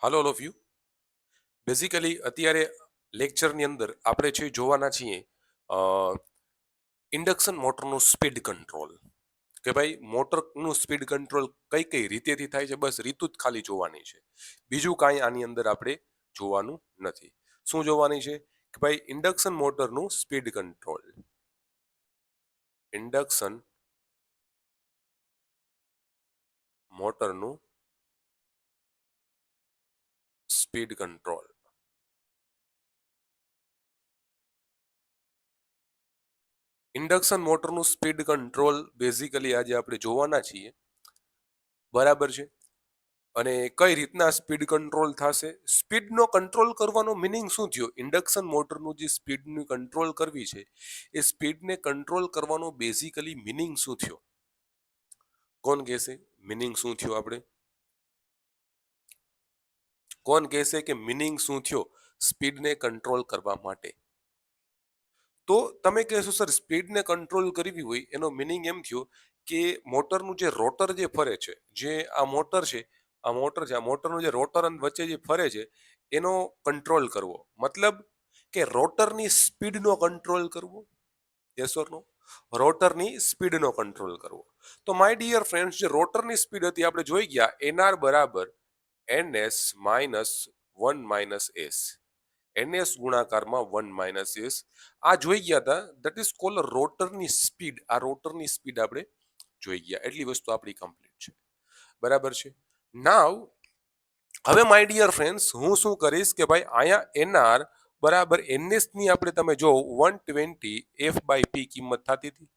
Hello all of you. Basically અત્યારે લેક્ચરની અંદર આપણે જે જોવાના છીએ ઇન્ડક્શન મોટરનું સ્પીડ કંટ્રોલ, કે ભાઈ મોટરનું સ્પીડ કંટ્રોલ કઈ કઈ રીતેથી થાય છે, બસ રીતુ જ ખાલી જોવાની છે. બીજું કાંઈ આની અંદર આપણે જોવાનું નથી. શું જોવાની છે કે ભાઈ ઇન્ડક્શન મોટરનું સ્પીડ કંટ્રોલ, ઇન્ડક્શન મોટરનું સ્પીડ કંટ્રોલ. ઇન્ડક્શન મોટરનું સ્પીડ કંટ્રોલ બેઝિકલી આજે આપણે જોવાના છીએ, બરાબર છે. અને કઈ રીતના સ્પીડ કંટ્રોલ થશે, સ્પીડનો કંટ્રોલ કરવાનો મિનિંગ શું થયો? ઇન્ડક્શન મોટરનું જે સ્પીડની કંટ્રોલ કરવી છે એ સ્પીડને કંટ્રોલ કરવાનો બેઝિકલી મિનિંગ શું થયો? કોણ કહેશે મિનિંગ શું થયો? આપણે કોણ કહેશે કે મિનિંગ શું થયો સ્પીડને કંટ્રોલ કરવા માટે? તો તમે કહેશો સર સ્પીડને કંટ્રોલ કરવી હોય એનો મિનિંગ એમ થયો કે મોટરનું જે રોટર જે ફરે છે, જે આ મોટર છે, આ મોટરનું જે રોટર વચ્ચે જે ફરે છે એનો કંટ્રોલ કરવો, મતલબ કે રોટરની સ્પીડનો કંટ્રોલ કરવો. Yes or no? રોટરની સ્પીડનો કંટ્રોલ કરવો. તો માય ડિયર ફ્રેન્ડ્સ, જે રોટરની સ્પીડ હતી આપણે જોઈ ગયા એનઆર બરાબર ns minus 1 minus s, ns ગુણાકારમાં 1 માઇનસ s આ જોઈ ગયા હતા. દેટ ઇઝ કોલ્ડ રોટરની સ્પીડ. આ રોટરની સ્પીડ આપણે જોઈ ગયા, એટલી વસ્તુ આપણી કમ્પ્લીટ છે, બરાબર છે. નાવ હવે માય ડિયર ફ્રેન્ડ્સ, હું શું કરીશ કે ભાઈ અહીંયા એનઆર બરાબર ns ની આપણે તમે જો 120 f બાય p કિંમત થતી હતી,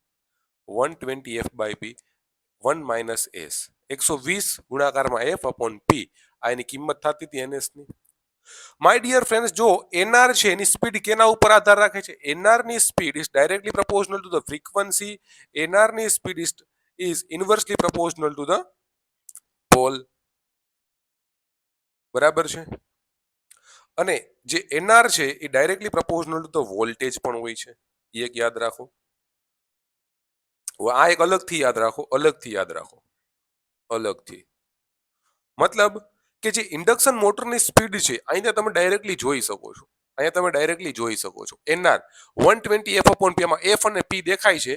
120 f by p 1 minus s, 120 ગુણાકારમાં f અપોન p આ એની કિંમત થતી હતી ns ની. માય ડિયર ફ્રેન્ડ્સ, જો એનઆર છે એની સ્પીડ કેના ઉપર આધાર રાખે છે? એનઆર ની speed is directly proportional to the frequency. NR ની speed is inversely proportional to the pole, બરાબર છે. અને જે એનઆર છે એ directly proportional to the voltage પણ હોય છે, એ એક યાદ રાખો. આ એક અલગથી યાદ રાખો, અલગથી યાદ રાખો, અલગથી. મતલબ કે જે ઇન્ડક્શન મોટરની સ્પીડ છે અહીંયા તમે ડાયરેક્ટલી જોઈ શકો છો, અહીંયા તમે ડાયરેક્ટલી જોઈ શકો છો. એનઆર 120 એફ અપોન પી, એમાં એફ અને પી દેખાય છે.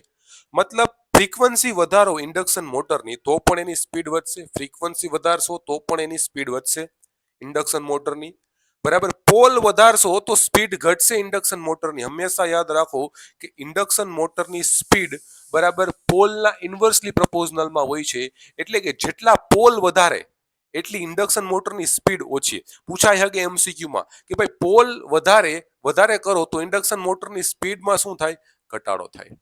મતલબ ફ્રીક્વન્સી વધારો ઇન્ડક્શન મોટરની તો પણ એની સ્પીડ વધશે, ફ્રીક્વન્સી વધારશો તો પણ એની સ્પીડ વધશે ઇન્ડક્શન મોટરની, બરાબર. પોલ વધારશો તો સ્પીડ ઘટશે ઇન્ડક્શન મોટરની. હંમેશા યાદ રાખો કે ઇન્ડક્શન મોટરની સ્પીડ બરાબર પોલના ઇન્વર્સલી પ્રપોઝનલમાં હોય છે. એટલે કે જેટલા પોલ વધારે એટલી ઇન્ડક્શન મોટરની સ્પીડ ઓછી. પૂછાય શકે એમસીક્યુમાં કે ભાઈ પોલ વધારે કરો તો ઇન્ડક્શન મોટરની સ્પીડમાં શું થાય? ઘટાડો થાય,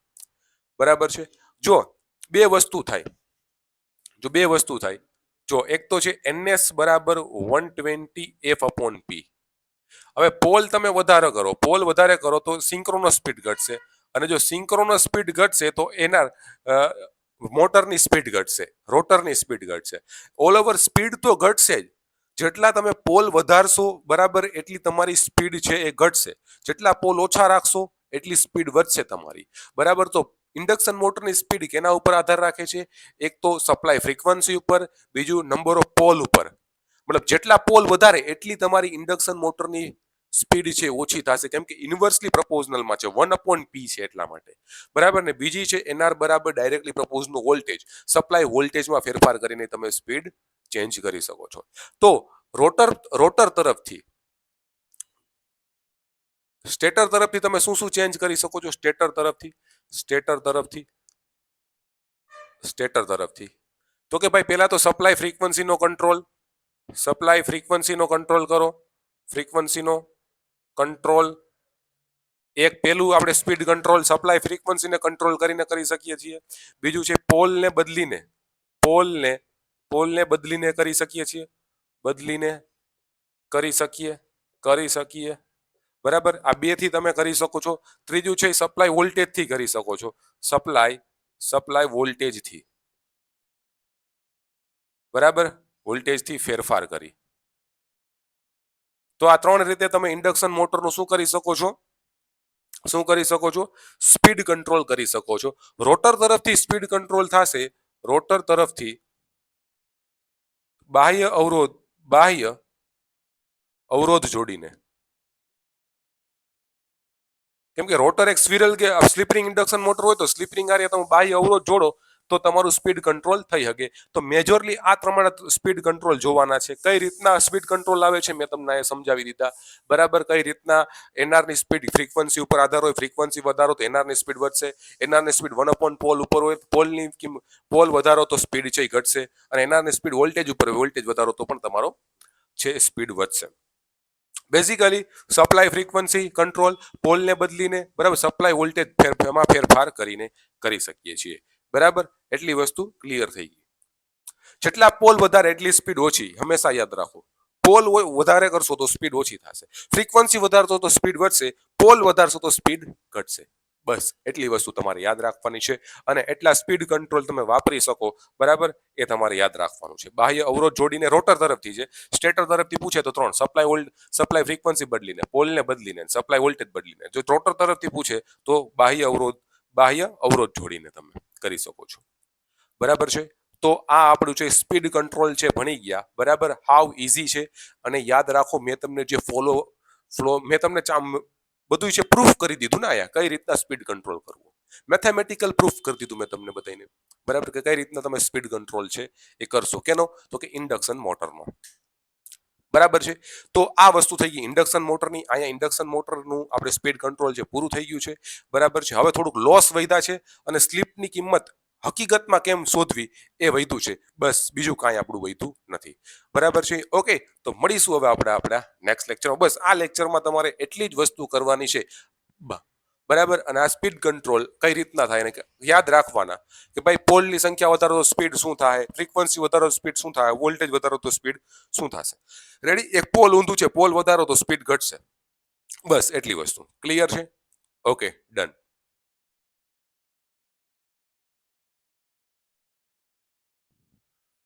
બરાબર છે. જો બે વસ્તુ થાય, જો એક તો છે ns બરાબર 120 f અપોન p. હવે પોલ તમે વધારે કરો તો સિંક્રોનસ સ્પીડ ઘટશે, અને જો સિંક્રોનસ સ્પીડ ઘટશે તો એના મોટરની સ્પીડ ઘટશે, રોટરની સ્પીડ ઘટશે. ઓલ ઓવર સ્પીડ તો ઘટશે જ. જેટલા તમે પોલ વધારશો બરાબર એટલી તમારી સ્પીડ છે એ ઘટશે, જેટલા પોલ ઓછા રાખશો એટલી સ્પીડ વધશે તમારી, બરાબર. તો ઇન્ડક્શન મોટરની સ્પીડ કેના ઉપર આધાર રાખે છે? એક તો સપ્લાય ફ્રીક્વન્સી ઉપર, બીજું નંબર ઓફ પોલ ઉપર. મતલબ જેટલા પોલ વધારે એટલી તમારી ઇન્ડક્શન મોટરની સ્પીડ છે ઓછી થશે, કેમ કે ઇન્વર્સલી પ્રપોઝનલમાં છે, 1 અપોન p છે એટલા માટે, બરાબર. ને બીજી છે એનઆર બરાબર ડાયરેક્ટલી પ્રપોઝનલ વોલ્ટેજ. સપ્લાય વોલ્ટેજમાં ફેરફાર કરીને તમે સ્પીડ ચેન્જ કરી શકો છો. તો રોટર તરફથી સ્ટેટર તરફથી તમે શું શું ચેન્જ કરી શકો છો? સ્ટેટર તરફથી તો કે ભાઈ પહેલા તો સપ્લાય ફ્રીક્વન્સીનો કંટ્રોલ કરો, ફ્રીક્વન્સીનો કંટ્રોલ. એક પેલું આપણે સ્પીડ કંટ્રોલ સપ્લાય ફ્રીક્વન્સીને કંટ્રોલ કરીને કરી શકીએ છીએ. બીજું છે પોલને બદલીને કરી શકીએ છીએ, કરી શકીએ, બરાબર. આ બે થી તમે કરી શકો છો. ત્રીજું છે સપ્લાય વોલ્ટેજ થી કરી શકો છો, સપ્લાય વોલ્ટેજ થી, બરાબર, વોલ્ટેજ થી ફેરફાર કરી. તો આ ત્રણ રીતે તમે ઇન્ડક્શન મોટરનું શું કરી શકો છો? સ્પીડ કંટ્રોલ કરી શકો છો. રોટર તરફથી સ્પીડ કંટ્રોલ થશે, રોટર તરફથી બાહ્ય અવરોધ જોડીને. કેમ કે રોટર એક સ્વિરલ કે સ્લીપરિંગ ઇન્ડક્શન મોટર હોય તો સ્લીપરિંગ આરે તમે બાહ્ય અવરોધ જોડો તો તમારું સ્પીડ કંટ્રોલ થઈ શકે. તો મેજરલી આ પ્રમાણે સ્પીડ કંટ્રોલ જોવાના છે. કઈ રીતના સ્પીડ કંટ્રોલ આવે છે મેં તમને સમજાવી દીધા. બરાબર, કઈ રીતના એનઆરની સ્પીડ ફ્રીક્વન્સી ઉપર આધાર હોય, ફ્રીક્વન્સી વધારો તો એનઆરની સ્પીડ વધશે, એનઆરની સ્પીડ 1 પોલ ઉપર હોય, પોલ વધારો તો સ્પીડ છે એ ઘટશે, અને એનઆરની સ્પીડ વોલ્ટેજ ઉપર હોય, વોલ્ટેજ વધારો તો પણ તમારો છે સ્પીડ વધશે. બેઝિકલી સપ્લાય ફ્રીક્વન્સી કંટ્રોલ પોલને બદલીને, બરાબર, સપ્લાય વોલ્ટેજ એમાં ફેરફાર કરીને કરી શકીએ છીએ. બરાબર, એટલી વસ્તુ ક્લિયર થઈ ગઈ. જેટલા પોલ વધારે એટલી સ્પીડ ઓછી, હંમેશા યાદ રાખો. પોલ વધારે કરશો તો સ્પીડ ઓછી થશે, ફ્રીક્વન્સી વધારશો તો સ્પીડ વધશે, પોલ વધારશો તો સ્પીડ ઘટશે. બસ એટલી વસ્તુ તમારે યાદ રાખવાની છે, અને એટલા સ્પીડ કંટ્રોલ તમે વાપરી શકો, બરાબર, એ તમારે યાદ રાખવાનું છે. બાહ્ય અવરોધ જોડીને રોટર તરફથી છે, સ્ટેટર તરફથી પૂછે તો 3 સપ્લાય ફ્રીક્વન્સી બદલીને, પોલને બદલીને, સપ્લાય વોલ્ટેજ બદલીને. જો રોટર તરફથી પૂછે તો બાહ્ય અવરોધ જોડીને તમે કરી શકો છો. બરાબર છે. તો આ આપણું છે સ્પીડ કંટ્રોલ છે, ભણી ગયા. બરાબર, હાવ ઈઝી છે, અને યાદ રાખો મેં તમને જે ફ્લો મેં તમને બધું છે પ્રૂફ કરી દીધું ને આયા કઈ રીતના સ્પીડ કંટ્રોલ કરવું, મેથેમેટિકલ પ્રૂફ કરી દીધું મેં તમને બધાને. બરાબર, કે કઈ રીતના તમે સ્પીડ કંટ્રોલ છે એ કરશો. કેનો? તો કે ઇન્ડક્શન મોટરનો. બરાબર છે. તો આ વસ્તુ થઈ ગઈ ઇન્ડક્શન મોટરની. અહીંયા ઇન્ડક્શન મોટરનું આપણે સ્પીડ કંટ્રોલ છે પૂરું થઈ ગયું છે. બરાબર છે. હવે થોડુંક લોસ વધ્યા છે, અને સ્લીપની કિંમત હકીકતમાં કેમ શોધવી એ વધ્યું છે. બસ, બીજું કાંઈ આપણું વધ્યું નથી. બરાબર છે. ઓકે, તો મળીશું હવે આપણે આપણા નેક્સ્ટ લેક્ચરમાં. બસ આ લેક્ચરમાં તમારે એટલી જ વસ્તુ કરવાની છે. બરાબર, અને આ સ્પીડ કંટ્રોલ કઈ રીતના થાય ને યાદ રાખવાના કે ભાઈ પોલની સંખ્યા વધારો તો સ્પીડ શું થાય, ફ્રીક્વન્સી વધારો તો સ્પીડ શું થાય, વોલ્ટેજ વધારો તો સ્પીડ શું થશે. રેડી? એક પોલ ઊંધું છે, પોલ વધારો તો સ્પીડ ઘટશે. બસ એટલી વસ્તુ ક્લિયર છે. Okay, done.